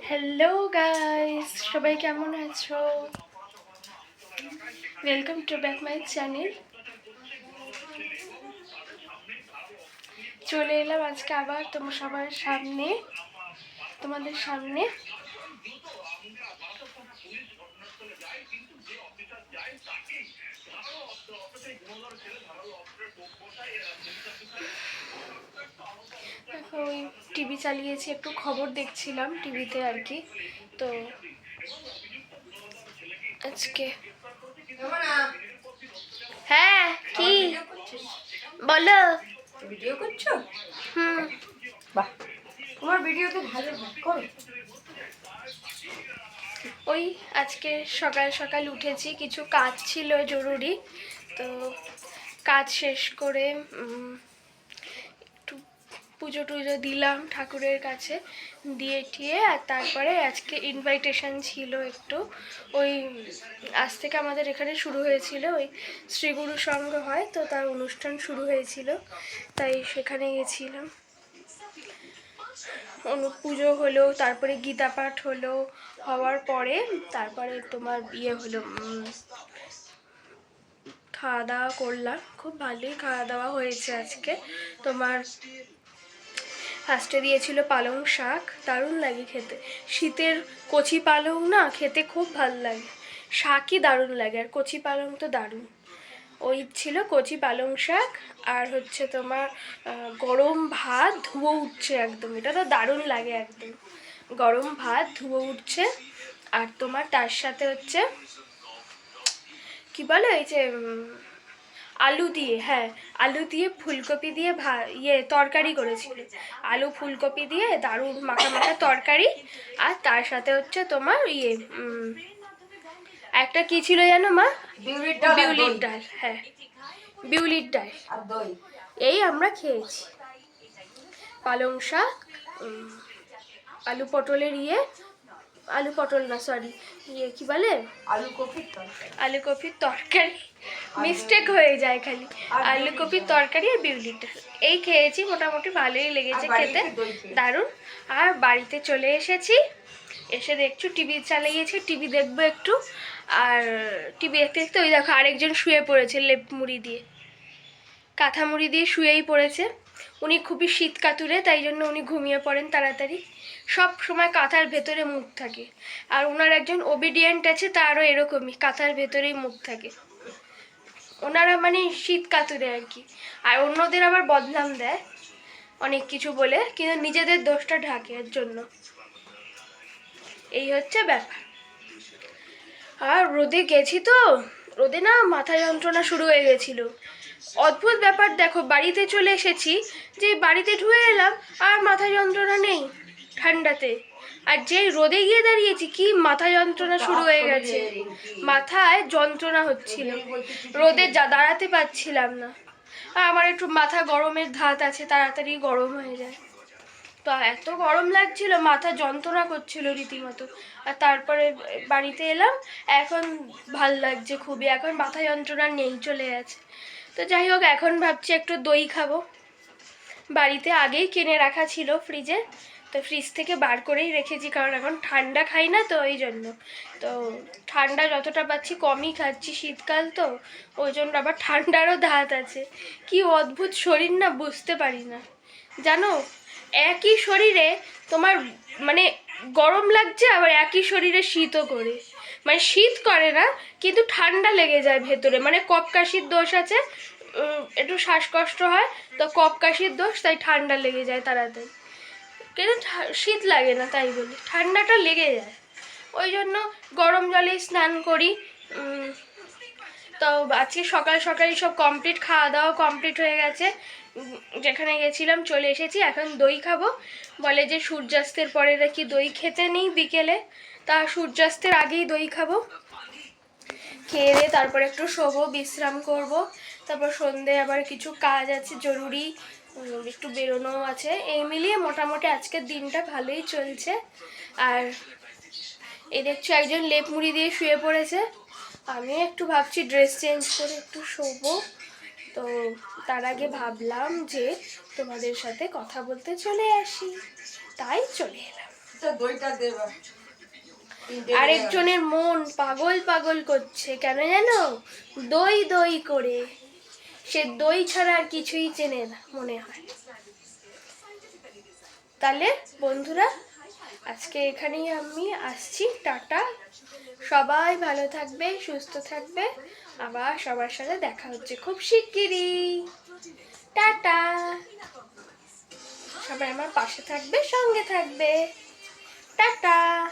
Hello guys, সবাই কেমন আছো? Welcome to back my channel. চলে এলাম আজকে আবার তোমাদের সামনে। ওই টিভি চালিয়েছি, একটু খবর দেখছিলাম টিভিতে আর কি। তো আজকে হ্যাঁ, কি বলো? ভিডিও করছো? হুম, বাহ, তোমার ভিডিও তো ভালো করো। ওই আজকে সকাল সকাল উঠেছি, কিছু কাজ ছিল জরুরি, তো কাজ শেষ করে একটু পুজো টুজো দিলাম ঠাকুরের কাছে, দিয়ে টিয়ে আর তারপরে আজকে ইনভাইটেশন ছিল একটু। ওই আজ থেকে আমাদের এখানে শুরু হয়েছিল, ওই শ্রীগুরু সংঘ হয় তো, তার অনুষ্ঠান শুরু হয়েছিল, তাই সেখানে গেছিলাম। পুজো হলো, তারপরে গীতা পাঠ হলো, হওয়ার পরে তারপরে তোমার বিয়ে হলো, খাওয়া দাওয়া করলাম। খুব ভালোই খাওয়া দাওয়া হয়েছে আজকে। তোমার ফার্স্টে দিয়েছিল পালং শাক, দারুণ লাগে খেতে। শীতের কচি পালং না খেতে খুব ভালো লাগে, শাকই দারুণ লাগে, আর কচি পালং তো দারুণ। ওই ছিল কচি পালং শাক, আর হচ্ছে তোমার গরম ভাত ধুয়ো উঠছে একদম, এটা তো দারুণ লাগে একদম। গরম ভাত ধুয়ো উঠছে, আর তোমার তার সাথে হচ্ছে কি বলে, এই যে আলু দিয়ে, হ্যাঁ আলু দিয়ে ফুলকপি দিয়ে তরকারি করেছিল। আলু ফুলকপি দিয়ে দারুণ মাখা মাখা তরকারি, আর তার সাথে হচ্ছে তোমার একটা কি ছিল জানো মা? বিউলির ডাল, হ্যাঁ বিউলির ডাল। এই আমরা খেয়েছি। পালং শাক, আলু পটলের আলু পটল না সরি, কি বলে, আলু কপির তরকারি, মিস্টেক হয়ে যায় খালি। আলু কপির তরকারি আর বিউলির ডাল, এই খেয়েছি, মোটামুটি ভালোই লেগেছে খেতে, দারুণ। আর বাড়িতে চলে এসেছি, এসে দেখছো টিভি চালিয়েছি, টিভি দেখবো একটু। আর টিভি দেখতে দেখতে ওই দেখো আরেকজন শুয়ে পড়েছে লেপ মুড়ি দিয়ে, কাঁথা মুড়ি দিয়ে শুয়েই পড়েছে। উনি খুবই শীত কাতুরে, তাই জন্য উনি ঘুমিয়ে পড়েন তাড়াতাড়ি। সব সময় কাঁথার ভেতরে মুখ থাকে, আর ওনার একজন ওবিডিয়েন্ট আছে, তারও এরকমই, কাঁথার ভেতরেই মুখ থাকে। ওনারা মানে শীত কাতুরে আর কি, আর অন্যদের আবার বদনাম দেয় অনেক কিছু বলে, কিন্তু নিজেদের দোষটা ঢাকে এর জন্য। এই হচ্ছে ব্যাপার। আর রোদে গেছি তো, রোদে না মাথা যন্ত্রণা শুরু হয়ে গেছিল। অদ্ভুত ব্যাপার, দেখো বাড়িতে চলে এসেছি, যে বাড়িতে ঢুয়ে এলাম আর মাথা যন্ত্রণা নেই ঠান্ডাতে, আর যেই রোদে গিয়ে দাঁড়িয়েছি কি মাথা যন্ত্রণা শুরু হয়ে গেছে, মাথায় যন্ত্রণা হচ্ছিল, রোদে দাঁড়াতে পারছিলাম না। আর আমার একটু মাথা গরমের ধাত আছে, তাড়াতাড়ি গরম হয়ে যায়, তো এত গরম লাগছিল, মাথা যন্ত্রণা করছিল রীতিমতো। আর তারপরে বাড়িতে এলাম, এখন ভাল লাগছে খুবই, এখন মাথা যন্ত্রণা নেই, চলে গেছে। তো যাই হোক, এখন ভাবছি একটু দই খাবো। বাড়িতে আগেই কিনে রাখা ছিল ফ্রিজে, তো ফ্রিজ থেকে বার করেই রেখেছি, কারণ এখন ঠান্ডা খাই না তো ওই জন্য। তো ঠান্ডা যতটা পাচ্ছি কমই খাচ্ছি, শীতকাল তো ওই জন্য, আবার ঠান্ডারও ধাত আছে। কি অদ্ভুত শরীর না, বুঝতে পারি না জানো। একই শরীরে তোমার মানে গরম লাগছে, আবার একই শরীরে শীতও করে, মানে শীত করে না কিন্তু ঠান্ডা লেগে যায় ভেতরে, মানে কফ কাশির দোষ আছে, একটু শ্বাসকষ্ট হয়, তো কফ কাশির দোষ, তাই ঠান্ডা লেগে যায় তাড়াতাড়ি, কিন্তু শীত লাগে না, তাই বলি ঠান্ডাটা লেগে যায়। ওই জন্য গরম জলে স্নান করি। তো আজকে সকাল সকালই সব কমপ্লিট, খাওয়া দাওয়া কমপ্লিট হয়ে গেছে, যেখানে গেছিলাম চলে এসেছি, এখন দই খাবো। বলে যে সূর্যাস্তের পরে নাকি দই খেতে নেই বিকেলে, তা সূর্যাস্তের আগেই দই খাবো। খেয়ে দিয়ে তারপর একটু শোবো, বিশ্রাম করব, তারপর সন্ধে আবার কিছু কাজ আছে জরুরি, একটু বেরোনোও আছে। এই মিলিয়ে মোটামুটি আজকের দিনটা ভালোই চলছে। আর এই দেখছো একজন লেপ মুড়ি দিয়ে শুয়ে পড়েছে, আমি একটু ভাবছি ড্রেস চেঞ্জ করে একটু শোবো। তো তার আগে ভাবলাম যে তোমাদের সাথে কথা বলতে চলে আসি, তাই চলে এলাম। দইটা দেবা আরেকজনের মন পাগল পাগল করছে কেন জানো? দই দই করে। সে দই ছাড়া আর কিছুই চেনে না মনে হয়। তাহলে বন্ধুরা, আজকে এখানেই আমি আসছি, টাটা। সবাই ভালো থাকবে, সুস্থ থাকবে। আবার সবার সাথে দেখা হচ্ছে খুব শিগগিরই। টাটা। সবাই আমার পাশে থাকবে, সঙ্গে থাকবে। টাটা।